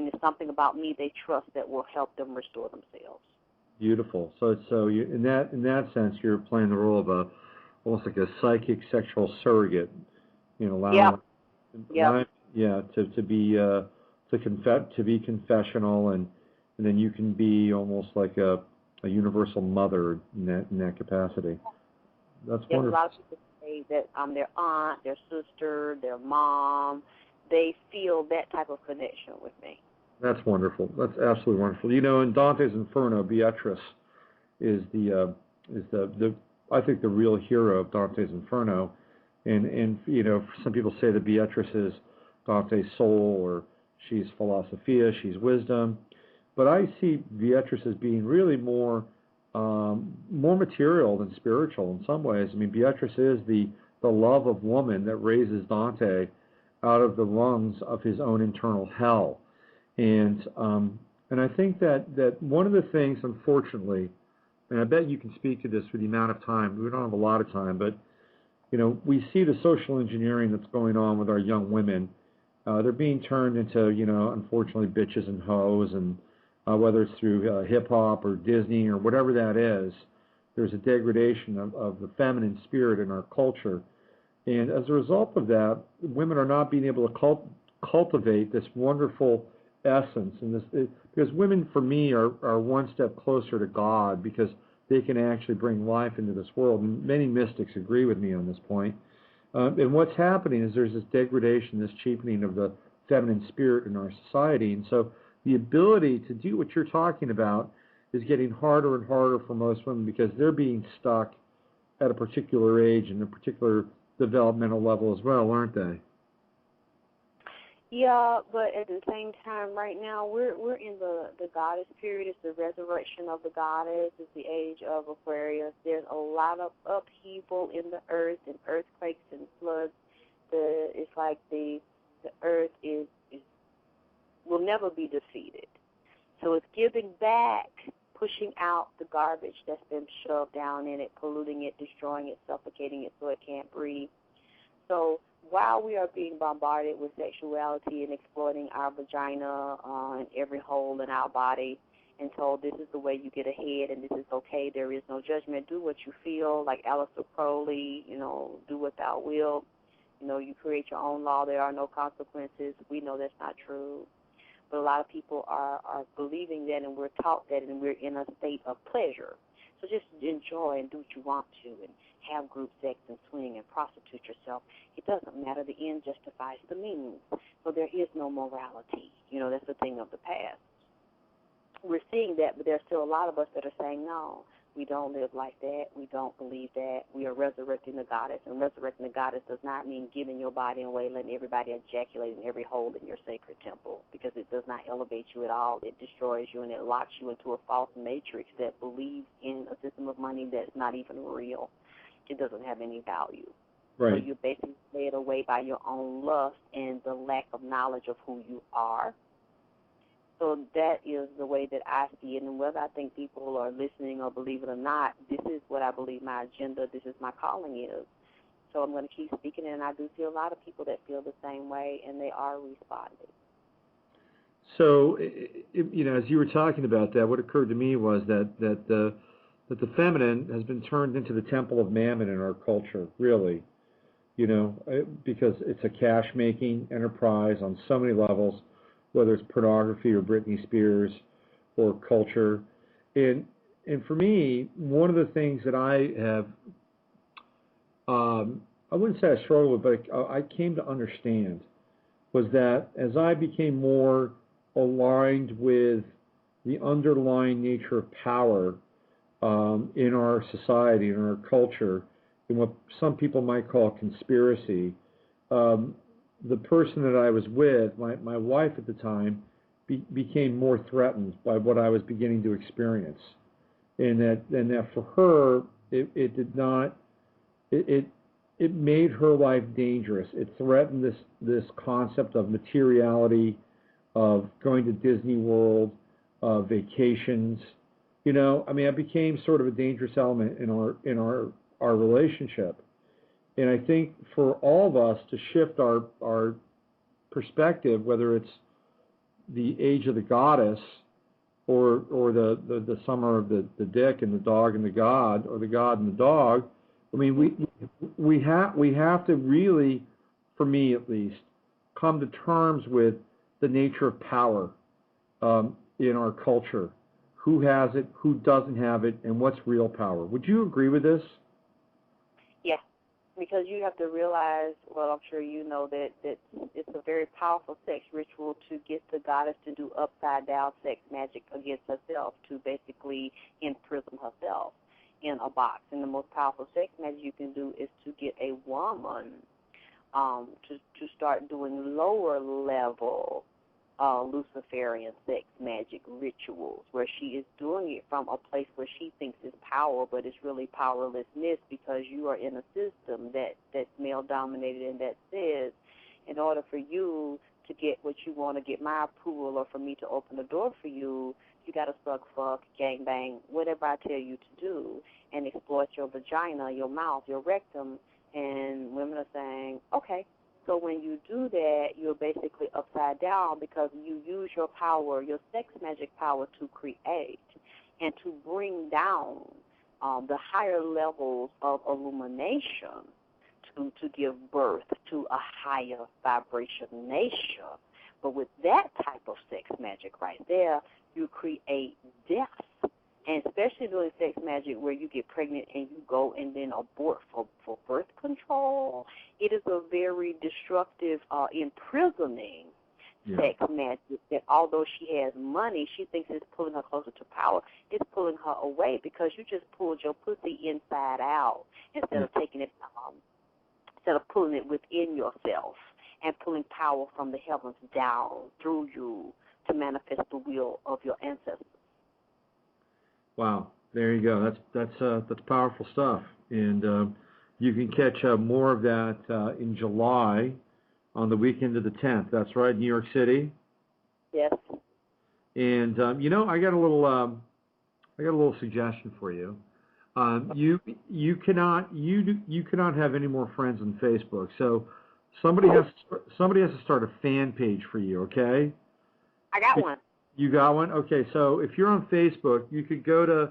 and it's something about me they trust that will help them restore themselves. Beautiful. So you, in that sense, you're playing the role of almost like a psychic sexual surrogate. Allowing, to be confessional, and then you can be almost like a universal mother in that capacity. That's wonderful. A lot of people say that I'm their aunt, their sister, their mom. They feel that type of connection with me. That's wonderful. That's absolutely wonderful. In Dante's Inferno, Beatrice is I think the real hero of Dante's Inferno, and some people say that Beatrice is Dante's soul, or she's philosophia, she's wisdom, but I see Beatrice as being really more material than spiritual in some ways. I mean, Beatrice is the love of woman that raises Dante out of the rungs of his own internal hell. And I think that one of the things, unfortunately, and I bet you can speak to this with the amount of time, we don't have a lot of time, but we see the social engineering that's going on with our young women. They're being turned into, unfortunately, bitches and hoes, and whether it's through hip-hop or Disney or whatever that is, there's a degradation of the feminine spirit in our culture. And as a result of that, women are not being able to cultivate this wonderful essence, and because women, for me, are one step closer to God, because they can actually bring life into this world. And many mystics agree with me on this point. And what's happening is there's this degradation, this cheapening of the feminine spirit in our society. And so the ability to do what you're talking about is getting harder and harder for most women, because they're being stuck at a particular age and a particular developmental level as well, aren't they? Yeah, but at the same time, right now, we're in the goddess period. It's the resurrection of the goddess. It's the age of Aquarius. There's a lot of upheaval in the earth, and earthquakes and floods. It's like the earth will never be defeated. So it's giving back, pushing out the garbage that's been shoved down in it, polluting it, destroying it, suffocating it so it can't breathe. So while we are being bombarded with sexuality and exploiting our vagina and every hole in our body, and told this is the way you get ahead and this is okay, there is no judgment, do what you feel, like Aleister Crowley, do what thou wilt, you create your own law, there are no consequences. We know that's not true. But a lot of people are believing that, and we're taught that, and we're in a state of pleasure. So just enjoy and do what you want to, and have group sex and swing and prostitute yourself. It doesn't matter. The end justifies the means. So there is no morality. That's a thing of the past. We're seeing that, but there's still a lot of us that are saying, no, we don't live like that. We don't believe that. We are resurrecting the goddess, and resurrecting the goddess does not mean giving your body away, letting everybody ejaculate in every hole in your sacred temple, because it does not elevate you at all. It destroys you, and it locks you into a false matrix that believes in a system of money that's not even real. It doesn't have any value. Right. So you're basically led away by your own lust and the lack of knowledge of who you are. So that is the way that I see it. And whether I think people are listening or believe it or not, this is what I believe my agenda, this is my calling is. So I'm going to keep speaking, and I do see a lot of people that feel the same way, and they are responding. So, as you were talking about that, what occurred to me was that the feminine has been turned into the temple of Mammon in our culture, really, because it's a cash-making enterprise on so many levels, whether it's pornography or Britney Spears or culture. And for me, one of the things that I have, I wouldn't say I struggled with, but I came to understand, was that as I became more aligned with the underlying nature of power in our society, in our culture, in what some people might call conspiracy, the person that I was with, my wife at the time, became more threatened by what I was beginning to experience, and that for her, it did not, it made her life dangerous. It threatened this concept of materiality, of going to Disney World, of vacations. I became sort of a dangerous element in our relationship. And I think for all of us to shift our perspective, whether it's the age of the goddess, or the summer of the dick and the dog and the god, or the god and the dog. I mean, we have to really, for me at least, come to terms with the nature of power in our culture. Who has it, who doesn't have it, and what's real power. Would you agree with this? Yeah, because you have to realize, well, I'm sure you know that it's a very powerful sex ritual to get the goddess to do upside-down sex magic against herself, to basically imprison herself in a box. And the most powerful sex magic you can do is to get a woman to start doing lower level Luciferian sex magic rituals, where she is doing it from a place where she thinks is power, but it's really powerlessness, because you are in a system that's male dominated, and that says, in order for you to get what you want, to get my approval, or for me to open the door for you, you got to suck, fuck, gang bang, whatever I tell you to do, and exploit your vagina, your mouth, your rectum. And women are saying, okay. So when you do that, you're basically upside down, because you use your power, your sex magic power, to create and to bring down the higher levels of illumination to give birth to a higher vibration nation. But with that type of sex magic right there, you create death. And especially doing sex magic where you get pregnant and you go and then abort for birth control, it is a very destructive, imprisoning sex magic that, although she has money, she thinks it's pulling her closer to power. It's pulling her away, because you just pulled your pussy inside out instead of taking it, instead of pulling it within yourself and pulling power from the heavens down through you to manifest the will of your ancestors. Wow, there you go. That's powerful stuff, and you can catch more of that in July on the weekend of the 10th. That's right, New York City. Yes. And I got a little suggestion for you. You cannot have any more friends on Facebook. So somebody has to start a fan page for you. Okay. I got one. You got one? Okay, so if you're on Facebook, you could go to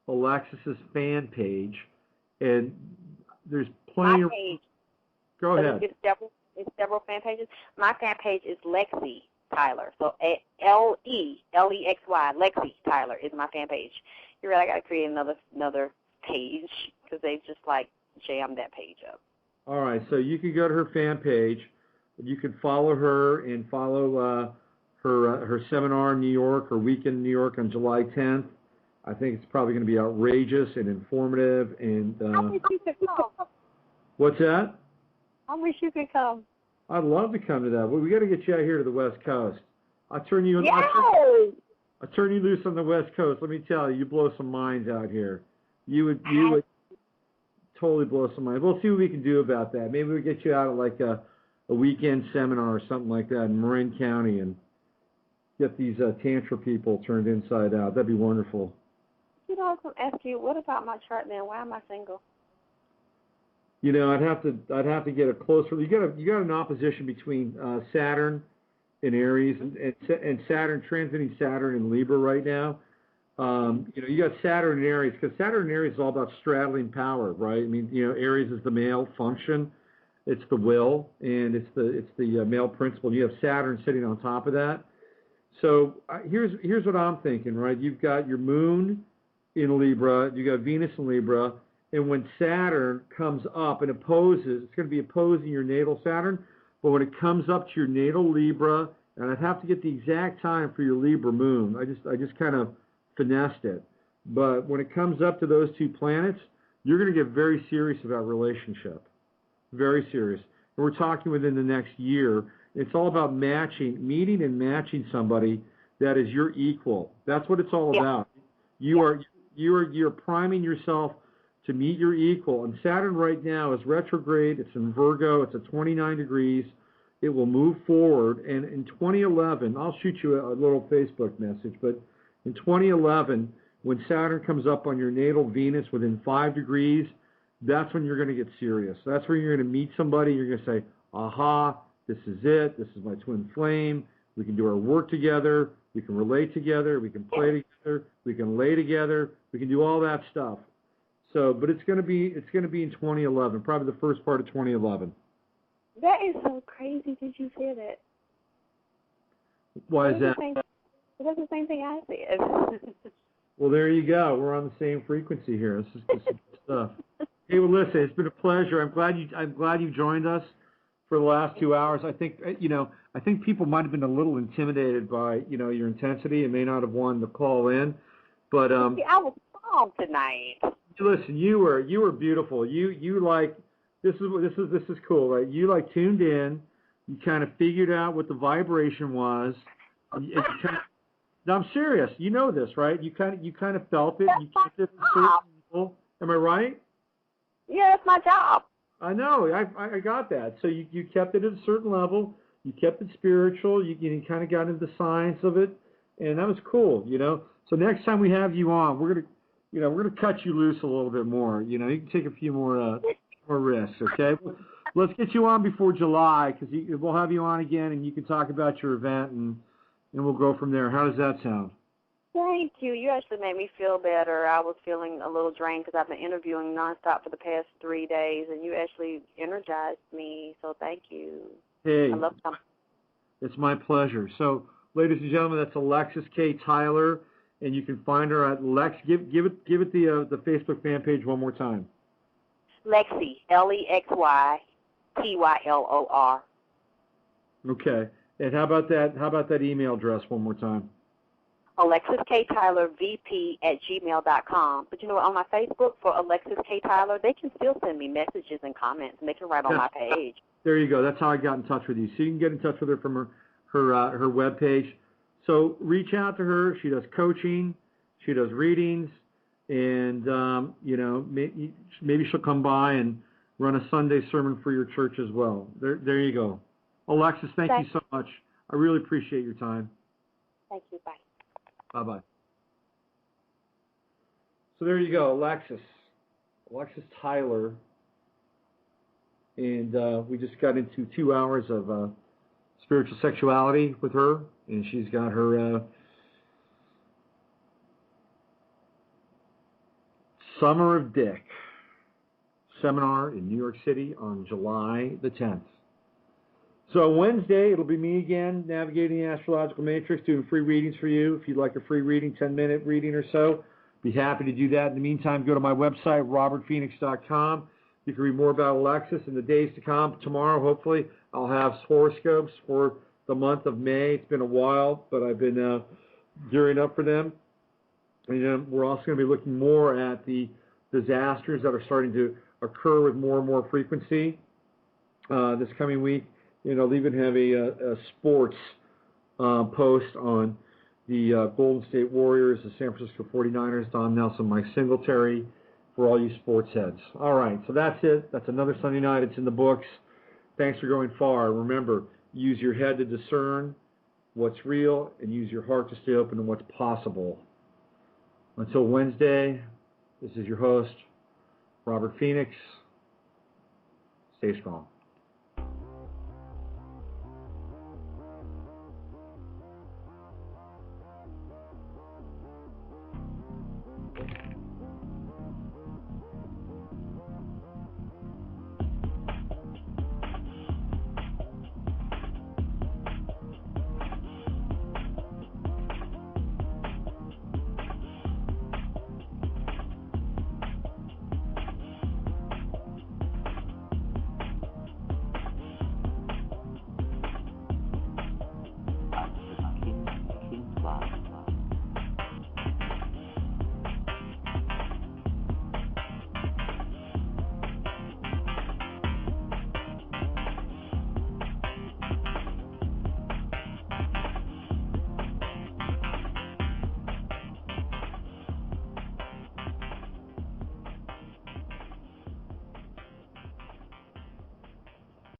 Alexyss's fan page, and there's plenty of... Go ahead. It's several fan pages. My fan page is Lexy Tylor. So Lexy, Lexy Tylor is my fan page. You're right, I got to create another page, because they just, jammed that page up. All right, so you can go to her fan page. You can follow her and follow... her seminar in New York, her weekend in New York on July 10th. I think it's probably going to be outrageous and informative. And I wish you could come. What's that? I wish you could come. I'd love to come to that. Well, we got to get you out here to the West Coast. I'll turn you loose on the West Coast. Let me tell you, you blow some minds out here. You would totally blow some minds. We'll see what we can do about that. Maybe we'll get you out at a weekend seminar or something like that in Marin County, and get these tantra people turned inside out. That'd be wonderful. I was going to ask you, what about my chart, man? Why am I single? I'd have to get a closer. You got an opposition between Saturn in Aries and Saturn, transiting Saturn in Libra right now. You got Saturn in Aries, because Saturn in Aries is all about straddling power, right? I mean, Aries is the male function, it's the will, and it's the male principle. You have Saturn sitting on top of that. So here's what I'm thinking, right? You've got your moon in Libra, you got Venus in Libra, and when Saturn comes up and opposes, it's going to be opposing your natal Saturn, but when it comes up to your natal Libra, and I'd have to get the exact time for your Libra moon, I just kind of finessed it, but when it comes up to those two planets, you're going to get very serious about relationship, very serious. And we're talking within the next year. It's all about meeting and matching somebody that is your equal. That's what it's all about. You're priming yourself to meet your equal. And Saturn right now is retrograde. It's in Virgo. It's at 29 degrees. It will move forward. And in 2011, I'll shoot you a little Facebook message, but in 2011, when Saturn comes up on your natal Venus within 5 degrees, that's when you're going to get serious. That's when you're going to meet somebody. You're going to say, aha, this is it. This is my twin flame. We can do our work together. We can relate together. We can play together. We can lay together. We can do all that stuff. So, but it's going to be in 2011, probably the first part of 2011. That is so crazy that you said that. Why is that? That's the same thing I said. Well, there you go. We're on the same frequency here. This is good stuff. Hey, well, listen, it's been a pleasure. I'm glad you joined us for the last 2 hours. I think I think people might have been a little intimidated by your intensity and may not have wanted to call in, but I was calm tonight. Listen, you were beautiful. You like this is cool, right? You like tuned in. You kind of figured out what the vibration was. No, I'm serious. You know this, right? You kind of felt it. You kept it at a certain level. Am I right? Yeah, that's my job. I know. I got that. So you kept it at a certain level. You kept it spiritual. You kind of got into the science of it, and that was cool. So next time we have you on, we're gonna cut you loose a little bit more. You can take a few more risks. Okay. Let's get you on before July because we'll have you on again, and you can talk about your event and we'll go from there. How does that sound? Thank you. You actually made me feel better. I was feeling a little drained because I've been interviewing nonstop for the past 3 days, and you actually energized me. So thank you. Hey, I love them. It's my pleasure. So, ladies and gentlemen, that's Alexyss K Tylor, and you can find her at Lex. Give it the Facebook fan page one more time. Lexy, LEXYTYLOR. Okay. And how about that email address one more time? Alexyss K Tylor VP@gmail.com. But on my Facebook for Alexyss K Tylor, they can still send me messages and comments, and they can write on my page. There you go. That's how I got in touch with you. So you can get in touch with her from her webpage. So reach out to her. She does coaching. She does readings, and maybe she'll come by and run a Sunday sermon for your church as well. There you go. Alexyss, thank you so much. I really appreciate your time. Thank you. Bye. Bye-bye. So there you go, Alexyss Tylor. And we just got into 2 hours of spiritual sexuality with her. And she's got her Summer of Dick seminar in New York City on July the 10th. So Wednesday, it'll be me again, navigating the astrological matrix, doing free readings for you. If you'd like a free reading, 10-minute reading or so, be happy to do that. In the meantime, go to my website, robertphoenix.com. You can read more about Alexyss in the days to come. Tomorrow, hopefully, I'll have horoscopes for the month of May. It's been a while, but I've been gearing up for them. And we're also going to be looking more at the disasters that are starting to occur with more and more frequency this coming week. They'll even have a sports post on the Golden State Warriors, the San Francisco 49ers, Don Nelson, Mike Singletary, for all you sports heads. All right, so that's it. That's another Sunday night. It's in the books. Thanks for going far. Remember, use your head to discern what's real and use your heart to stay open to what's possible. Until Wednesday, this is your host, Robert Phoenix. Stay strong.